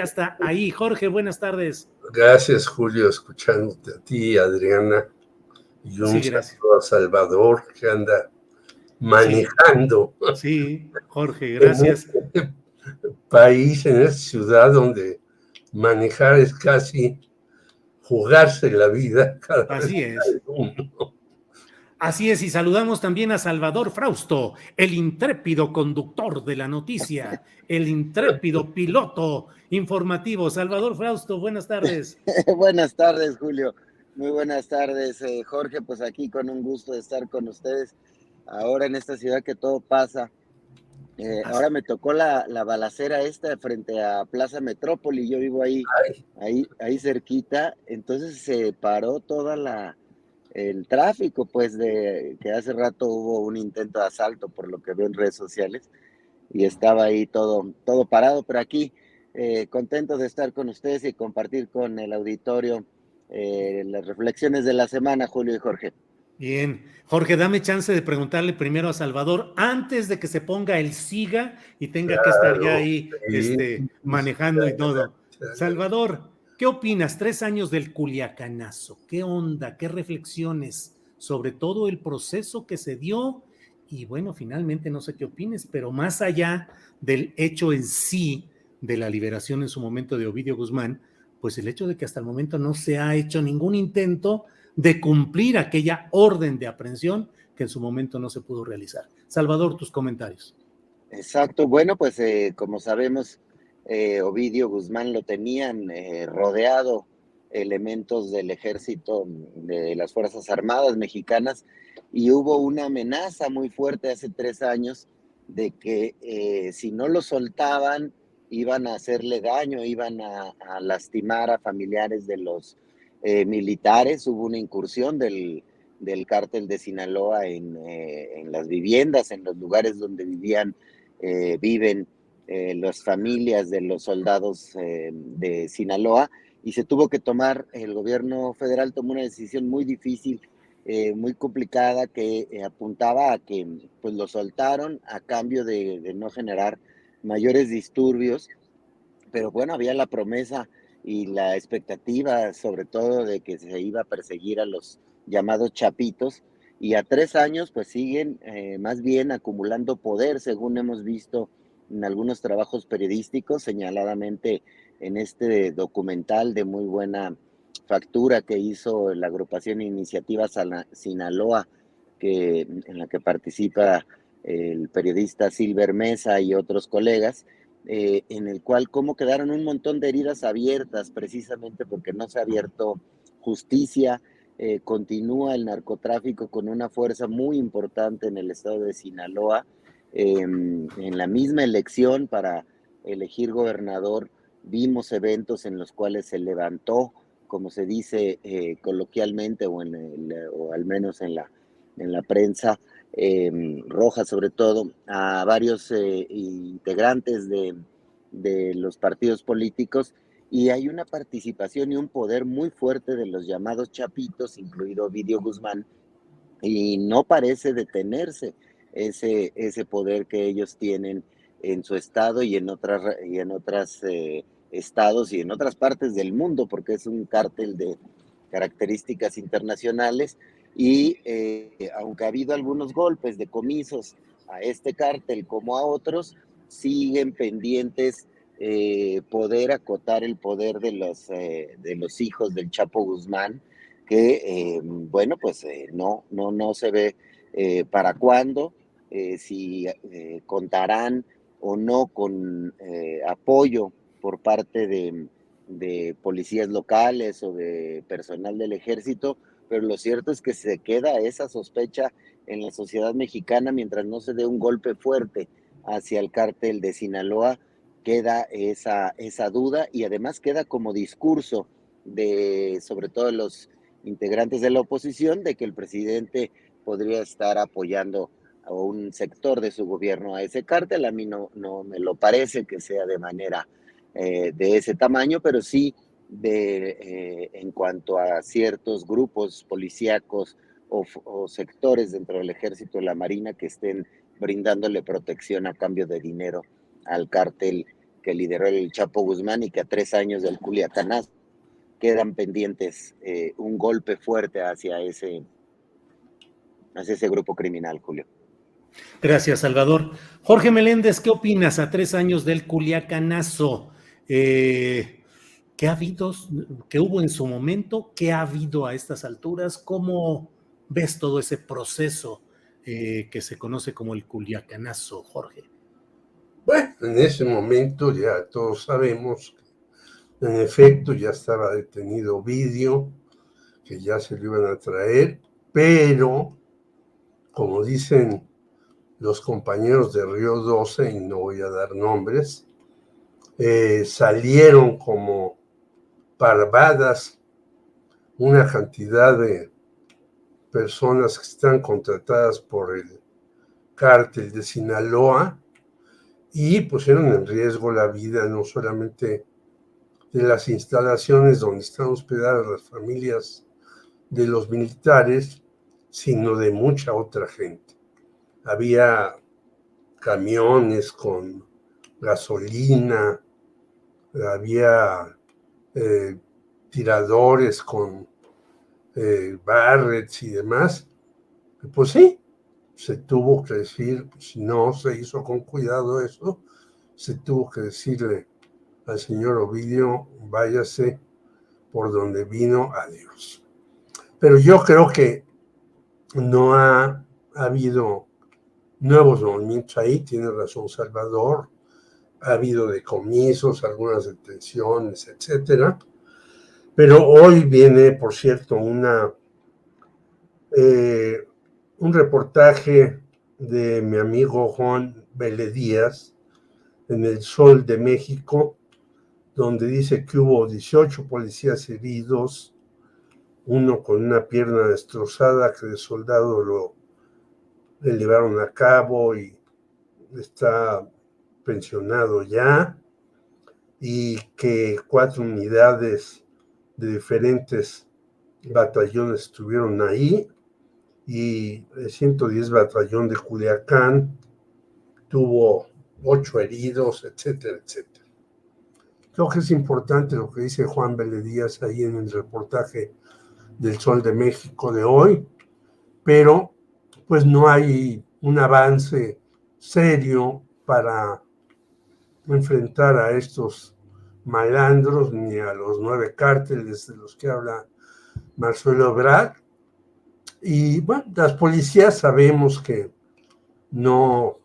Hasta ahí, Jorge, buenas tardes. Gracias, Julio, escuchándote a ti, Adriana, y un saludo a Salvador, que anda manejando. Sí, Jorge, en gracias. este país, en esta ciudad donde manejar es casi jugarse la vida cada vez Así es. uno. Así es, y saludamos también a Salvador Frausto, el intrépido conductor de la noticia, el intrépido piloto informativo. Salvador Frausto, buenas tardes. Buenas tardes, Julio. Muy buenas tardes, Jorge. Pues aquí con un gusto de estar con ustedes. Ahora en esta ciudad que todo pasa. Ahora me tocó la balacera esta frente a Plaza Metrópoli. Yo vivo ahí cerquita. Entonces se paró el tráfico, pues de que hace rato hubo un intento de asalto, por lo que veo en redes sociales, y estaba ahí todo parado, pero aquí contento de estar con ustedes y compartir con el auditorio las reflexiones de la semana, Julio y Jorge. Bien, Jorge, dame chance de preguntarle primero a Salvador, antes de que se ponga el SIGA y tenga que estar ya ahí manejando y todo. Salvador, ¿qué opinas? 3 años del Culiacanazo, ¿qué onda? ¿Qué reflexiones? Sobre todo el proceso que se dio y bueno, finalmente no sé qué opines, pero más allá del hecho en sí de la liberación en su momento de Ovidio Guzmán, pues el hecho de que hasta el momento no se ha hecho ningún intento de cumplir aquella orden de aprehensión que en su momento no se pudo realizar. Salvador, tus comentarios. Exacto, bueno, pues como sabemos, Ovidio Guzmán lo tenían rodeado elementos del ejército, de las Fuerzas Armadas mexicanas, y hubo una amenaza muy fuerte hace 3 años de que si no lo soltaban, iban a hacerle daño, iban a lastimar a familiares de los militares. Hubo una incursión del cártel de Sinaloa en las viviendas, en los lugares donde viven las familias de los soldados de Sinaloa, y se tuvo que tomar, el gobierno federal tomó una decisión muy difícil, muy complicada, que apuntaba a que pues lo soltaron a cambio de no generar mayores disturbios, pero bueno, había la promesa y la expectativa sobre todo de que se iba a perseguir a los llamados chapitos, y a 3 años pues siguen más bien acumulando poder, según hemos visto en algunos trabajos periodísticos, señaladamente en este documental de muy buena factura que hizo la agrupación Iniciativa Sinaloa, en la que participa el periodista Silver Mesa y otros colegas, en el cual cómo quedaron un montón de heridas abiertas precisamente porque no se ha abierto justicia. Continúa el narcotráfico con una fuerza muy importante en el estado de Sinaloa. En la misma elección para elegir gobernador vimos eventos en los cuales se levantó, como se dice coloquialmente, o al menos en la prensa roja sobre todo, a varios integrantes de los partidos políticos, y hay una participación y un poder muy fuerte de los llamados chapitos, incluido Ovidio Guzmán, y no parece detenerse ese poder que ellos tienen en su estado y en otras estados y en otras partes del mundo, porque es un cártel de características internacionales. Y aunque ha habido algunos golpes de comisos a este cártel como a otros, siguen pendientes poder acotar el poder de los hijos del Chapo Guzmán, que bueno, pues no se ve para cuándo, si contarán o no con apoyo por parte de policías locales o de personal del ejército, pero lo cierto es que se queda esa sospecha en la sociedad mexicana mientras no se dé un golpe fuerte hacia el cártel de Sinaloa. Queda esa duda, y además queda como discurso sobre todo los integrantes de la oposición, de que el presidente podría estar apoyando a un sector de su gobierno a ese cártel. A mí no me lo parece que sea de manera de ese tamaño, pero sí en cuanto a ciertos grupos policíacos o sectores dentro del ejército o la marina que estén brindándole protección a cambio de dinero al cártel que lideró el Chapo Guzmán y que a 3 años del Culiacanazo quedan pendientes un golpe fuerte hacia ese grupo criminal, Julio. Gracias, Salvador. Jorge Meléndez, ¿qué opinas a 3 años del Culiacanazo? ¿Qué ha habido, qué hubo en su momento? ¿Qué ha habido a estas alturas? ¿Cómo ves todo ese proceso que se conoce como el Culiacanazo, Jorge? Bueno, en ese momento ya todos sabemos que en efecto ya estaba detenido Ovidio, que ya se lo iban a traer, pero como dicen los compañeros de Río 12, y no voy a dar nombres, salieron como parvadas una cantidad de personas que están contratadas por el cártel de Sinaloa y pusieron en riesgo la vida no solamente de las instalaciones donde están hospedadas las familias de los militares, sino de mucha otra gente. Había camiones con gasolina, había tiradores con barrets y demás. Pues sí, se tuvo que decir, si no se hizo con cuidado eso, se tuvo que decirle al señor Ovidio, váyase por donde vino, adiós. Pero yo creo que no ha habido nuevos movimientos ahí, tiene razón Salvador, ha habido decomisos, algunas detenciones, etcétera. Pero hoy viene, por cierto, un reportaje de mi amigo Juan Vélez Díaz en El Sol de México, donde dice que hubo 18 policías heridos, uno con una pierna destrozada que de soldado le llevaron a cabo y está pensionado ya, y que 4 unidades de diferentes batallones estuvieron ahí, y el 110 batallón de Culiacán tuvo 8 heridos, etcétera, etcétera. Creo que es importante lo que dice Juan Vélez Díaz ahí en el reportaje del Sol de México de hoy, pero pues no hay un avance serio para enfrentar a estos malandros ni a los 9 cárteles de los que habla Marcelo Ebrard. Y bueno, las policías sabemos que no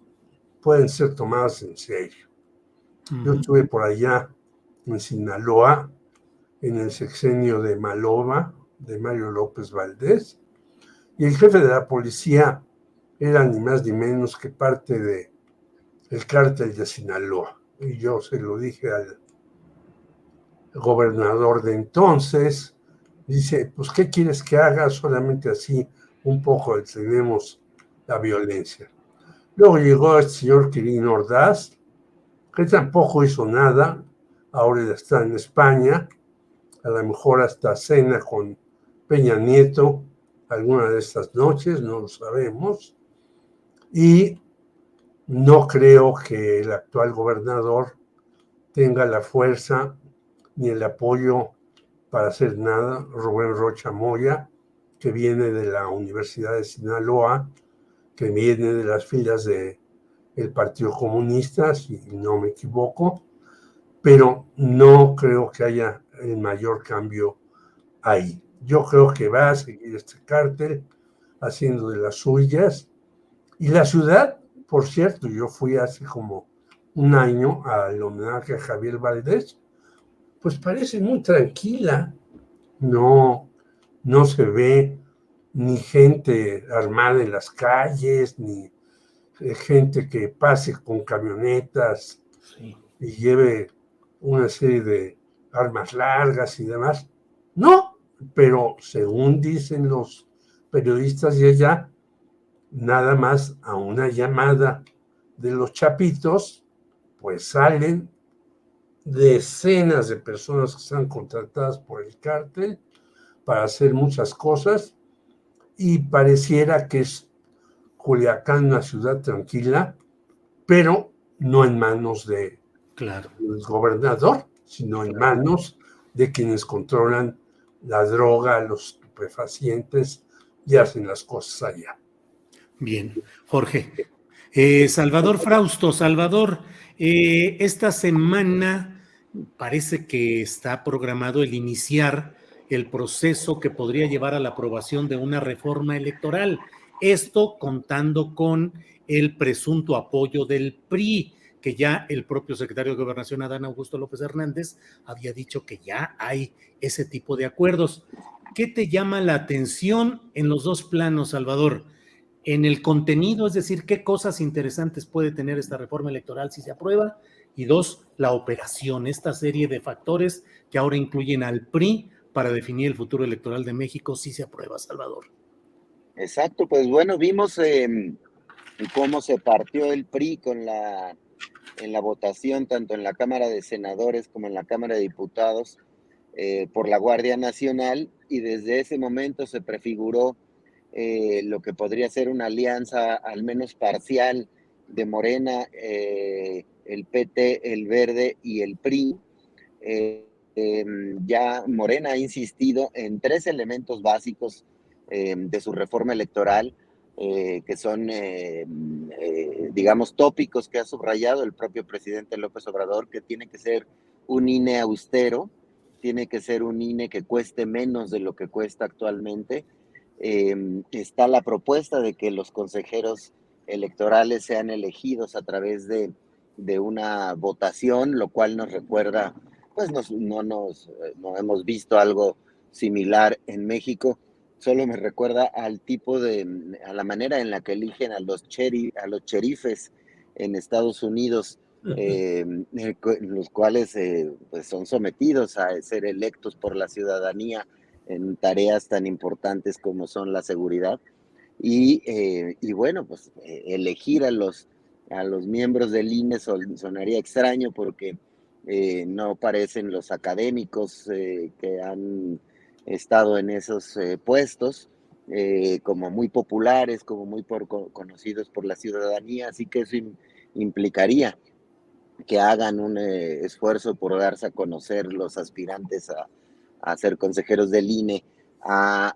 pueden ser tomadas en serio. Yo estuve por allá en Sinaloa en el sexenio de Maloba, de Mario López Valdés, y el jefe de la policía era ni más ni menos que parte del cártel de Sinaloa. Y yo se lo dije al gobernador de entonces, dice, pues, ¿qué quieres que haga? Solamente así un poco detenemos la violencia. Luego llegó el señor Quirino Ordaz, que tampoco hizo nada, ahora está en España, a lo mejor hasta cena con Peña Nieto alguna de estas noches, no lo sabemos, y no creo que el actual gobernador tenga la fuerza ni el apoyo para hacer nada. Rubén Rocha Moya, que viene de la Universidad de Sinaloa, que viene de las filas del Partido Comunista, si no me equivoco, pero no creo que haya el mayor cambio ahí. Yo creo que va a seguir este cártel haciendo de las suyas. Y la ciudad, por cierto, yo fui hace como un año al homenaje a Javier Valdés, pues parece muy tranquila. No se ve ni gente armada en las calles, ni gente que pase con camionetas y lleve una serie de armas largas y demás. No, pero según dicen los periodistas de allá, nada más a una llamada de los chapitos, pues salen decenas de personas que están contratadas por el cártel para hacer muchas cosas, y pareciera que es Culiacán una ciudad tranquila, pero no en manos de Claro. del gobernador, sino en manos de quienes controlan la droga, los estupefacientes y hacen las cosas allá. Bien, Jorge. Salvador Frausto, Salvador, esta semana parece que está programado el iniciar el proceso que podría llevar a la aprobación de una reforma electoral. Esto contando con el presunto apoyo del PRI, que ya el propio secretario de Gobernación, Adán Augusto López Hernández, había dicho que ya hay ese tipo de acuerdos. ¿Qué te llama la atención en los dos planos, Salvador? En el contenido, es decir, qué cosas interesantes puede tener esta reforma electoral si se aprueba, y dos, la operación, esta serie de factores que ahora incluyen al PRI para definir el futuro electoral de México si se aprueba, Salvador. Exacto, pues bueno, vimos cómo se partió el PRI en la votación, tanto en la Cámara de Senadores como en la Cámara de Diputados, por la Guardia Nacional, y desde ese momento se prefiguró lo que podría ser una alianza al menos parcial de Morena, el PT, el Verde y el PRI. Ya Morena ha insistido en tres elementos básicos de su reforma electoral, que son, digamos, tópicos que ha subrayado el propio presidente López Obrador, que tiene que ser un INE austero, tiene que ser un INE que cueste menos de lo que cuesta actualmente. Está la propuesta de que los consejeros electorales sean elegidos a través de una votación, lo cual nos recuerda, pues no hemos visto algo similar en México. Solo me recuerda a la manera en la que eligen a los cherifes en Estados Unidos, los cuales pues son sometidos a ser electos por la ciudadanía en tareas tan importantes como son la seguridad. Y bueno, pues elegir a los miembros del INE sonaría extraño porque no parecen los académicos que han estado en esos puestos, como muy populares, como muy conocidos por la ciudadanía, así que eso implicaría que hagan un esfuerzo por darse a conocer los aspirantes a ser consejeros del INE, a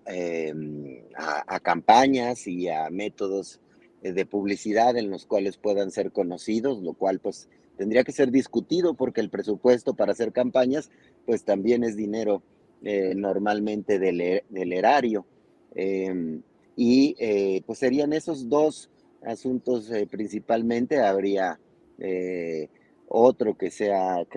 campañas y a métodos de publicidad en los cuales puedan ser conocidos, lo cual pues tendría que ser discutido porque el presupuesto para hacer campañas pues también es dinero normalmente del erario. Pues serían esos dos asuntos principalmente. Habría otro que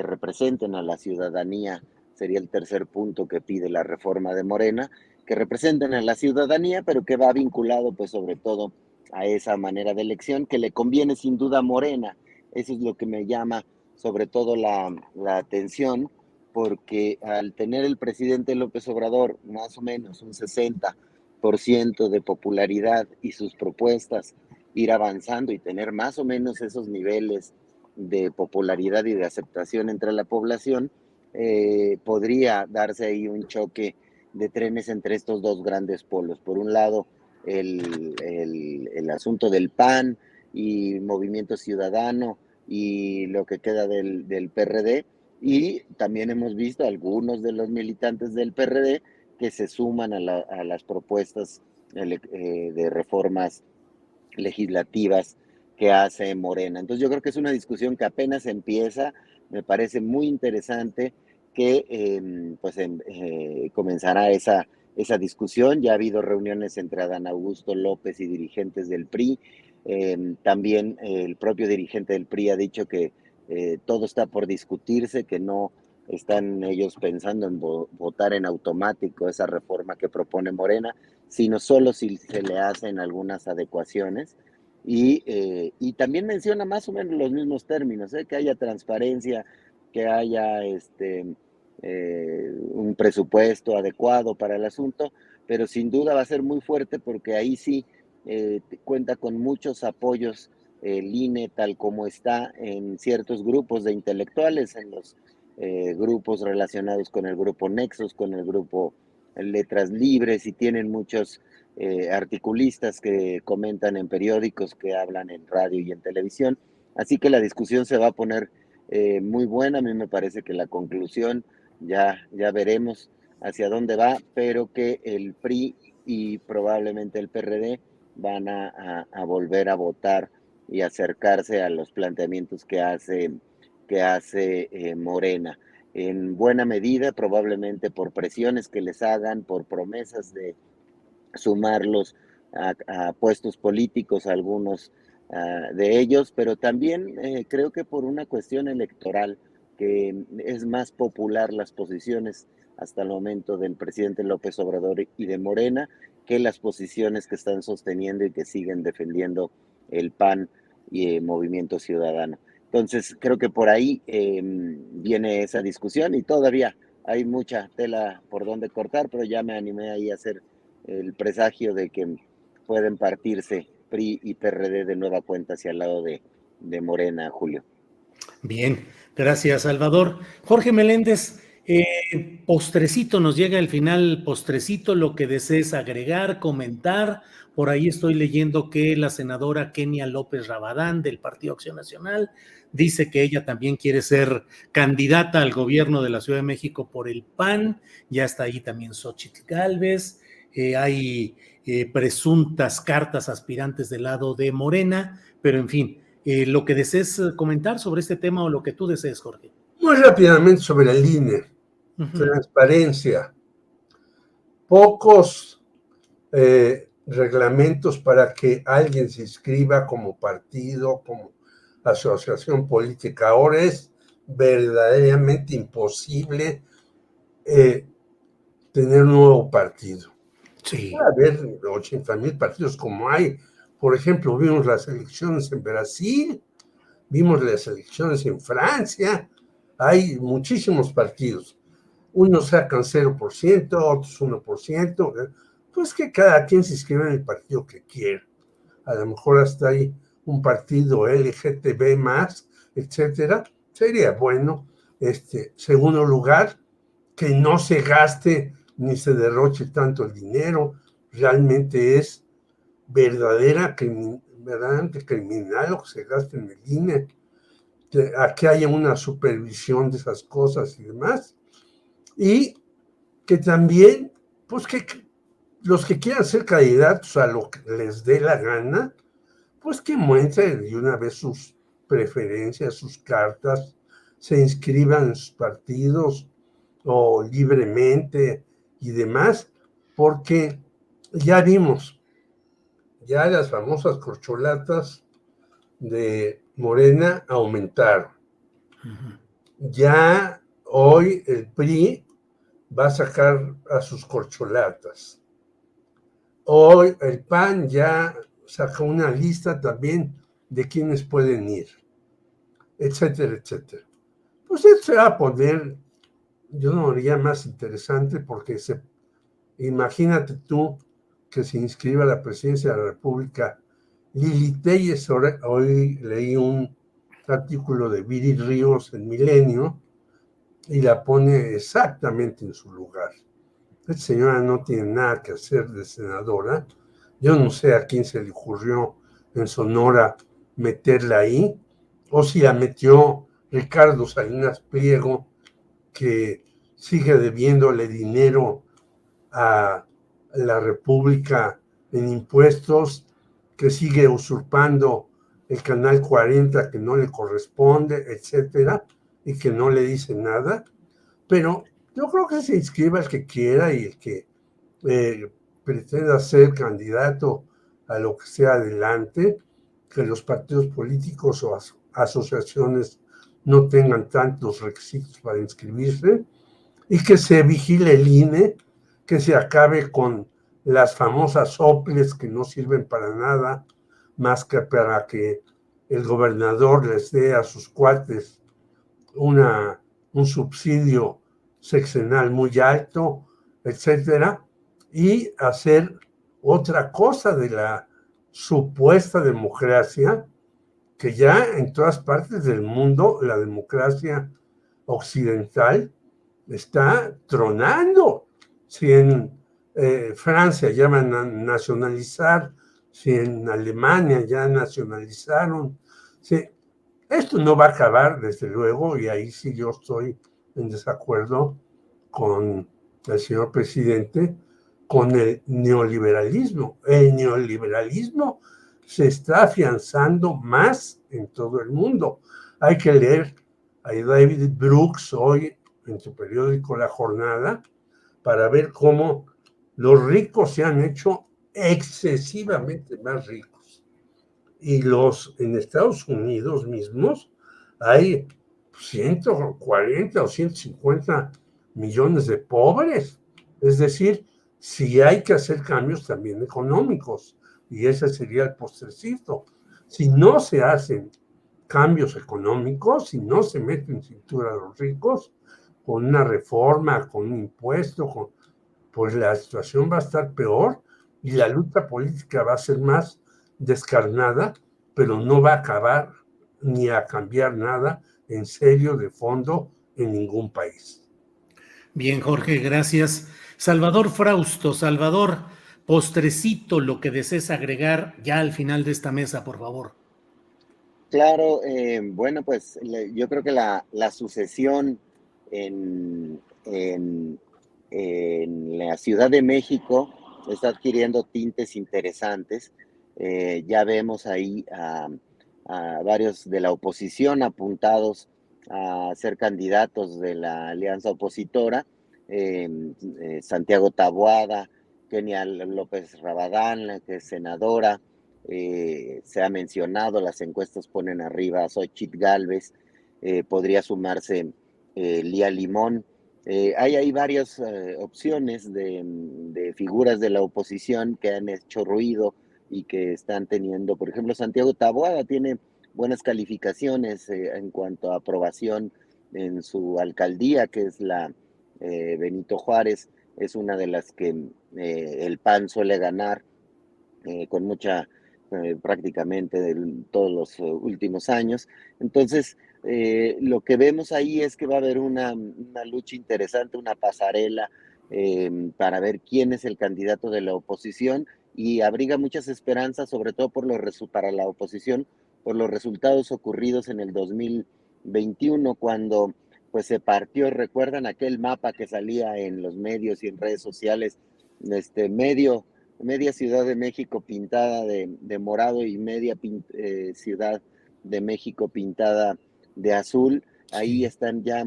representen a la ciudadanía, sería el tercer punto que pide la reforma de Morena, que representen a la ciudadanía, pero que va vinculado pues sobre todo a esa manera de elección que le conviene sin duda a Morena. Eso es lo que me llama sobre todo la atención, porque al tener el presidente López Obrador más o menos un 60% de popularidad y sus propuestas ir avanzando y tener más o menos esos niveles de popularidad y de aceptación entre la población, podría darse ahí un choque de trenes entre estos dos grandes polos. Por un lado, el asunto del PAN y Movimiento Ciudadano y lo que queda del PRD, y también hemos visto algunos de los militantes del PRD que se suman a las propuestas de reformas legislativas que hace Morena. Entonces yo creo que es una discusión que apenas empieza, me parece muy interesante que comenzará esa discusión. Ya ha habido reuniones entre Adán Augusto López y dirigentes del PRI. También el propio dirigente del PRI ha dicho que todo está por discutirse, que no están ellos pensando en votar en automático esa reforma que propone Morena, sino solo si se le hacen algunas adecuaciones. Y también menciona más o menos los mismos términos, que haya transparencia, que haya un presupuesto adecuado para el asunto, pero sin duda va a ser muy fuerte porque ahí sí cuenta con muchos apoyos el INE tal como está en ciertos grupos de intelectuales, en los grupos relacionados con el grupo Nexos, con el grupo Letras Libres, y tienen muchos articulistas que comentan en periódicos, que hablan en radio y en televisión. Así que la discusión se va a poner muy buena. A mí me parece que la conclusión ya veremos hacia dónde va, pero que el PRI y probablemente el PRD van a volver a votar y acercarse a los planteamientos que hace Morena. En buena medida, probablemente por presiones que les hagan, por promesas de sumarlos a puestos políticos, algunos de ellos, pero también creo que por una cuestión electoral, que es más popular las posiciones hasta el momento del presidente López Obrador y de Morena que las posiciones que están sosteniendo y que siguen defendiendo el PAN y Movimiento Ciudadano. Entonces, creo que por ahí viene esa discusión y todavía hay mucha tela por donde cortar, pero ya me animé ahí a hacer el presagio de que pueden partirse PRI y PRD de nueva cuenta hacia el lado de Morena, Julio. Bien, gracias, Salvador. Jorge Meléndez, postrecito, nos llega el final, postrecito, lo que desees agregar, comentar. Por ahí estoy leyendo que la senadora Kenia López Rabadán del Partido Acción Nacional dice que ella también quiere ser candidata al gobierno de la Ciudad de México por el PAN. Ya está ahí también Xóchitl Gálvez. Hay presuntas cartas aspirantes del lado de Morena, pero en fin. Lo que desees comentar sobre este tema o lo que tú desees, Jorge. Muy rápidamente sobre el INE. Transparencia. Pocos reglamentos para que alguien se inscriba como partido, como asociación política. Ahora es verdaderamente imposible tener un nuevo partido. Sí. Puede haber 80,000 partidos como hay. Por ejemplo, vimos las elecciones en Brasil, vimos las elecciones en Francia, hay muchísimos partidos. Unos sacan 0%, otros 1%. Pues que cada quien se inscriba en el partido que quiera. A lo mejor hasta hay un partido LGTB más, etcétera. Sería bueno. Segundo lugar, que no se gaste ni se derroche tanto el dinero. Realmente es verdaderamente criminal lo que se gasta en el INE. Que haya una supervisión de esas cosas y demás. Y que también, pues que los que quieran ser candidatos a lo que les dé la gana, pues que muestren de una vez sus preferencias, sus cartas, se inscriban en sus partidos o libremente y demás, porque ya vimos, ya las famosas corcholatas de Morena aumentaron. Ya hoy el PRI va a sacar a sus corcholatas. Hoy el PAN ya sacó una lista también de quienes pueden ir, etcétera, etcétera. Pues esto se va a poner, yo no diría más interesante, porque imagínate tú que se inscriba a la presidencia de la República Lili Telles. Hoy leí un artículo de Viri Ríos en Milenio y la pone exactamente en su lugar. Esta señora no tiene nada que hacer de senadora. Yo no sé a quién se le ocurrió en Sonora meterla ahí, o si la metió Ricardo Salinas Pliego, que sigue debiéndole dinero a la República en impuestos, que sigue usurpando el Canal 40 que no le corresponde, etcétera, y que no le dice nada. Pero yo creo que se inscriba el que quiera y el que pretenda ser candidato a lo que sea adelante, que los partidos políticos o asociaciones no tengan tantos requisitos para inscribirse y que se vigile el INE, que se acabe con las famosas soples que no sirven para nada más que para que el gobernador les dé a sus cuates un subsidio sexenal muy alto, etcétera, y hacer otra cosa de la supuesta democracia, que ya en todas partes del mundo la democracia occidental está tronando. Si en Francia ya van a nacionalizar, si en Alemania ya nacionalizaron, si Esto no va a acabar, desde luego, y ahí sí yo estoy en desacuerdo con el señor presidente, con el neoliberalismo. El neoliberalismo se está afianzando más en todo el mundo. Hay que leer a David Brooks hoy en su periódico La Jornada para ver cómo los ricos se han hecho excesivamente más ricos. Y en Estados Unidos mismos hay 140 o 150 millones de pobres. Es decir, si hay que hacer cambios también económicos, y ese sería el postrecito. Si no se hacen cambios económicos, si no se meten cintura a los ricos, con una reforma, con un impuesto, pues la situación va a estar peor y la lucha política va a ser más descarnada, pero no va a acabar ni a cambiar nada en serio de fondo en ningún país. Bien, Jorge, gracias. Salvador Frausto, Salvador, postrecito, lo que desees agregar ya al final de esta mesa, por favor. Claro, bueno, pues yo creo que la sucesión en, en, en la Ciudad de México está adquiriendo tintes interesantes. Ya vemos ahí a varios de la oposición apuntados a ser candidatos de la alianza opositora. Santiago Taboada, Kenia López Rabadán, que es senadora. Se ha mencionado, las encuestas ponen arriba a Xochitl Gálvez, podría sumarse Lía Limón. Hay varias opciones de figuras de la oposición que han hecho ruido y que están teniendo, por ejemplo, Santiago Taboada tiene buenas calificaciones en cuanto a aprobación en su alcaldía, que es la Benito Juárez, es una de las que el PAN suele ganar con mucha, prácticamente de todos los últimos años. Entonces, lo que vemos ahí es que va a haber una lucha interesante, una pasarela para ver quién es el candidato de la oposición y abriga muchas esperanzas, sobre todo para la oposición, por los resultados ocurridos en el 2021, cuando pues se partió, recuerdan aquel mapa que salía en los medios y en redes sociales, media Ciudad de México pintada de morado y media Ciudad de México pintada de azul. Ahí están ya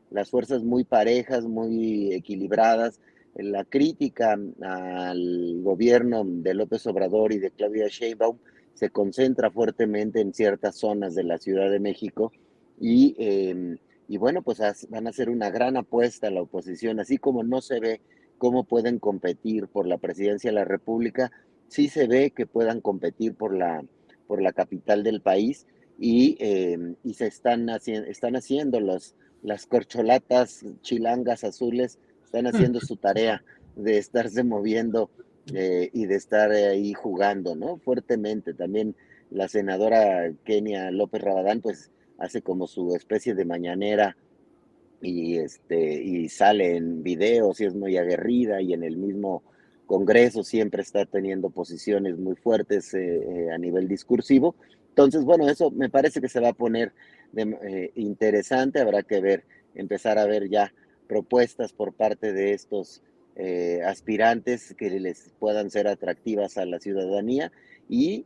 las fuerzas muy parejas, muy equilibradas. La crítica al gobierno de López Obrador y de Claudia Sheinbaum se concentra fuertemente en ciertas zonas de la Ciudad de México y bueno, pues van a ser una gran apuesta a la oposición, así como no se ve cómo pueden competir por la presidencia de la República, sí se ve que puedan competir por la capital del país y están haciendo las corcholatas chilangas azules, están haciendo su tarea de estarse moviendo y de estar ahí jugando, ¿no? Fuertemente. También la senadora Kenia López Rabadán, pues hace como su especie de mañanera y sale en videos y es muy aguerrida y en el mismo Congreso siempre está teniendo posiciones muy fuertes a nivel discursivo. Entonces, bueno, eso me parece que se va a poner interesante, habrá que ver, empezar a ver ya propuestas por parte de estos aspirantes que les puedan ser atractivas a la ciudadanía y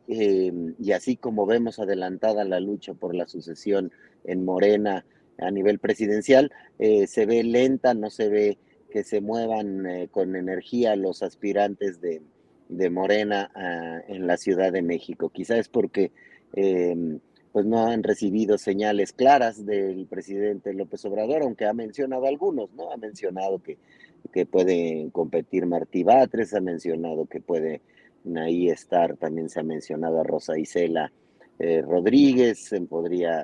así como vemos adelantada la lucha por la sucesión en Morena a nivel presidencial, se ve lenta, no se ve que se muevan con energía los aspirantes de Morena en la Ciudad de México. Quizás es porque pues no han recibido señales claras del presidente López Obrador, aunque ha mencionado algunos, ¿no? Ha mencionado que puede competir Martí Batres, ha mencionado que puede ahí estar, también se ha mencionado a Rosa Isela Rodríguez,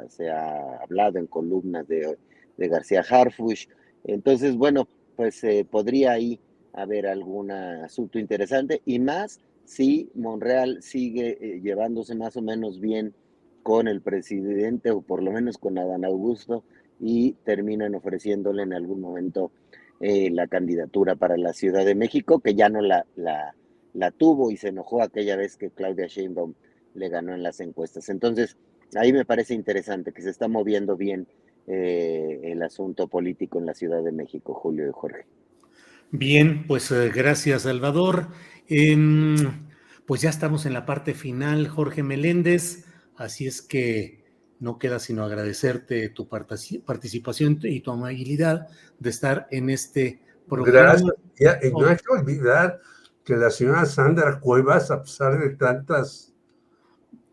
se ha hablado en columnas de García Harfuch. Entonces, bueno, pues podría ahí haber algún asunto interesante y más si Monreal sigue llevándose más o menos bien con el presidente o por lo menos con Adán Augusto y terminan ofreciéndole en algún momento la candidatura para la Ciudad de México, que ya no la tuvo y se enojó aquella vez que Claudia Sheinbaum le ganó en las encuestas. Entonces, ahí me parece interesante que se está moviendo bien el asunto político en la Ciudad de México, Julio y Jorge. Bien, pues gracias, Salvador. Pues ya estamos en la parte final, Jorge Meléndez, así es que no queda sino agradecerte tu participación y tu amabilidad de estar en este programa. Gracias. Y no hay que olvidar que la señora Sandra Cuevas, a pesar de tantas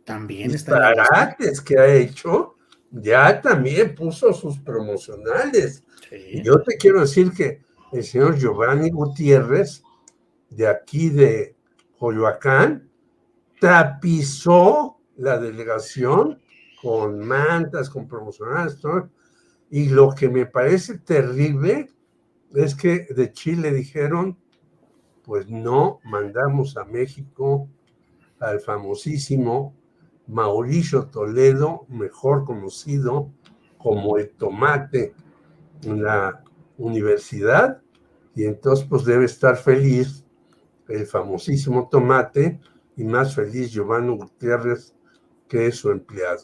también está en la disparates que ha hecho, ya también puso sus promocionales. Sí. Y yo te quiero decir que el señor Giovanni Gutiérrez, de aquí de Coyoacán, tapizó la delegación con mantas, con promocionales, todo. Y lo que me parece terrible es que de Chile dijeron, pues no mandamos a México al famosísimo Mauricio Toledo, mejor conocido como el Tomate en la universidad, y entonces pues debe estar feliz el famosísimo Tomate y más feliz Giovanni Gutiérrez, que es su empleado.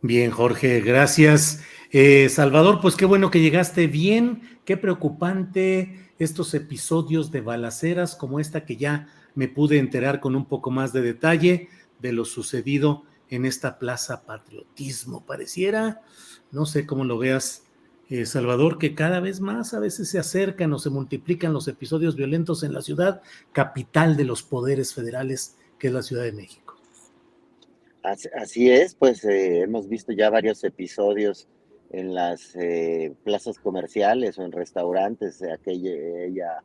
Bien, Jorge, gracias. Salvador, pues qué bueno que llegaste bien, qué preocupante estos episodios de balaceras como esta que ya me pude enterar con un poco más de detalle de lo sucedido en esta Plaza Patriotismo. Pareciera, no sé cómo lo veas, Salvador, que cada vez más a veces se acercan o se multiplican los episodios violentos en la ciudad capital de los poderes federales, que es la Ciudad de México. Así es, pues hemos visto ya varios episodios en las plazas comerciales o en restaurantes, aquella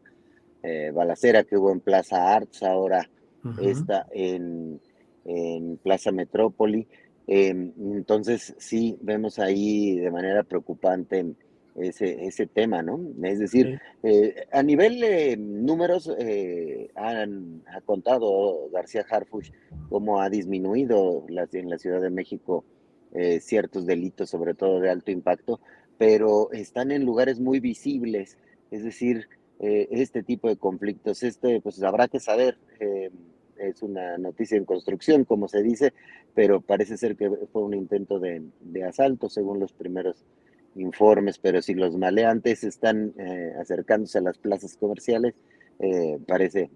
balacera que hubo en Plaza Arts, ahora está en Plaza Metrópoli. Entonces sí, vemos ahí de manera preocupante ese tema, ¿no? Es decir, a nivel números, ha contado García Harfuch cómo ha disminuido en la Ciudad de México ciertos delitos, sobre todo de alto impacto, pero están en lugares muy visibles, es decir, este tipo de conflictos, pues habrá que saber, es una noticia en construcción, como se dice, pero parece ser que fue un intento de asalto, según los primeros informes, pero si los maleantes están acercándose a las plazas comerciales, parece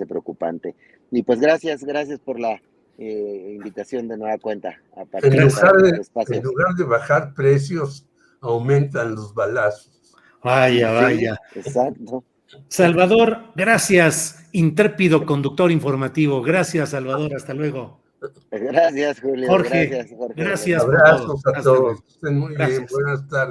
preocupante. Y pues gracias por la invitación de nueva cuenta a participar en este espacio. En lugar de bajar precios, aumentan los balazos. Vaya. Sí, exacto. Salvador, gracias, intrépido conductor informativo. Gracias, Salvador, hasta luego. Gracias, Julio. Jorge, Gracias, Jorge. gracias por Abrazos todo. a todos. Estén muy bien. Gracias. Buenas tardes.